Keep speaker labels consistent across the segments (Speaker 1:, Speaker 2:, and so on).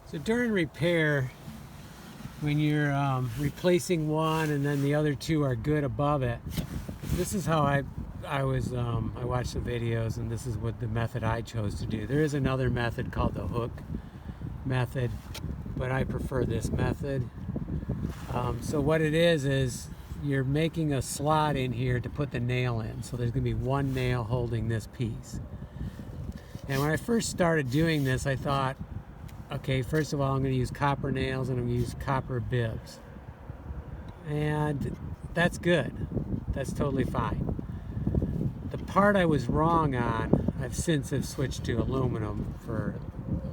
Speaker 1: So during repair, when you're replacing one and then the other two are good above it, this is how I watched the videos, and this is what the method I chose to do. There is another method called the hook method, but I prefer this method. So what it is you're making a slot in here to put the nail in. So there's going to be one nail holding this piece. And when I first started doing this, I thought, okay, first of all, I'm going to use copper nails and I'm going to use copper bibs. And that's good. That's totally fine. The part I was wrong on, I've since have switched to aluminum for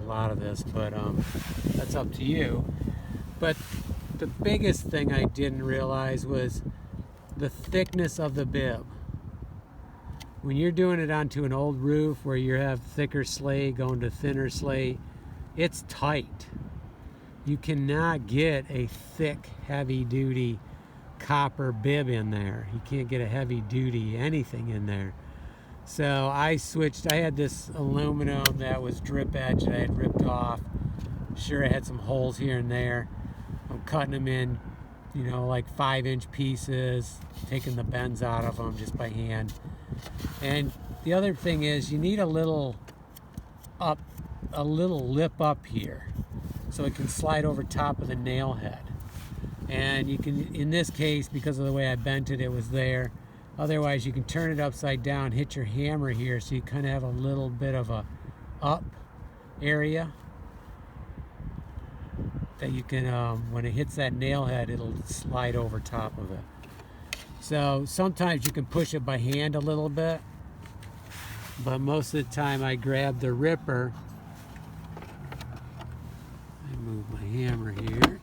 Speaker 1: a lot of this, but that's up to you. But the biggest thing I didn't realize was the thickness of the bib. When you're doing it onto an old roof where you have thicker slate going to thinner slate, it's tight. You cannot get a thick, heavy-duty copper bib in there. You can't get a heavy-duty anything in there. So I switched. I had this aluminum that was drip edge that I had ripped off. Sure, I had some holes here and there. I'm cutting them in, like 5-inch pieces, taking the bends out of them just by hand. And the other thing is you need a little lip up here so it can slide over top of the nail head. And you can, in this case, because of the way I bent it, it was there. Otherwise, you can turn it upside down, hit your hammer here, so you kind of have a little bit of a up area that you can, when it hits that nail head, it'll slide over top of it. So sometimes you can push it by hand a little bit, but most of the time I grab the ripper. I move my hammer here.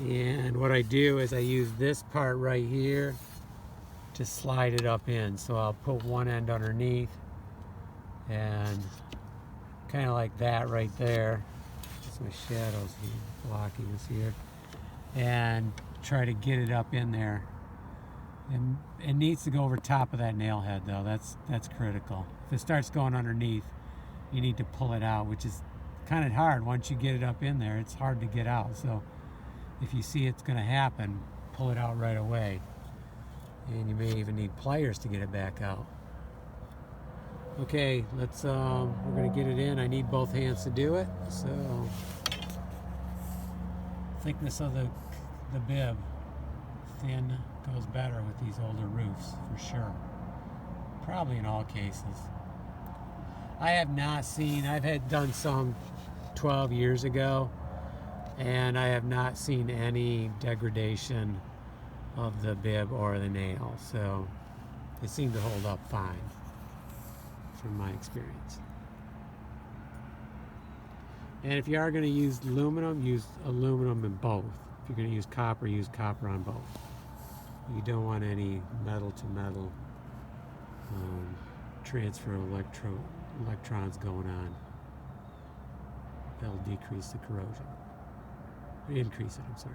Speaker 1: And what I do is I use this part right here to slide it up in. So I'll put one end underneath and kind of like that right there. That's my shadows here, blocking us here. And try to get it up in there. And it needs to go over top of that nail head though. That's critical. If it starts going underneath, you need to pull it out, which is kind of hard. Once you get it up in there, it's hard to get out. So if you see it's going to happen, pull it out right away. And you may even need pliers to get it back out. Okay, let's we're going to get it in. I need both hands to do it. So thickness of the bib, thin goes better with these older roofs for sure. Probably in all cases. I have not seen, I've had done some 12 years ago, and I have not seen any degradation of the bib or the nail, so they seem to hold up fine from my experience. And if you are going to use aluminum in both. If you're going to use copper on both. You don't want any metal to metal transfer of electrons going on. That'll decrease the corrosion. Increase it, I'm sorry.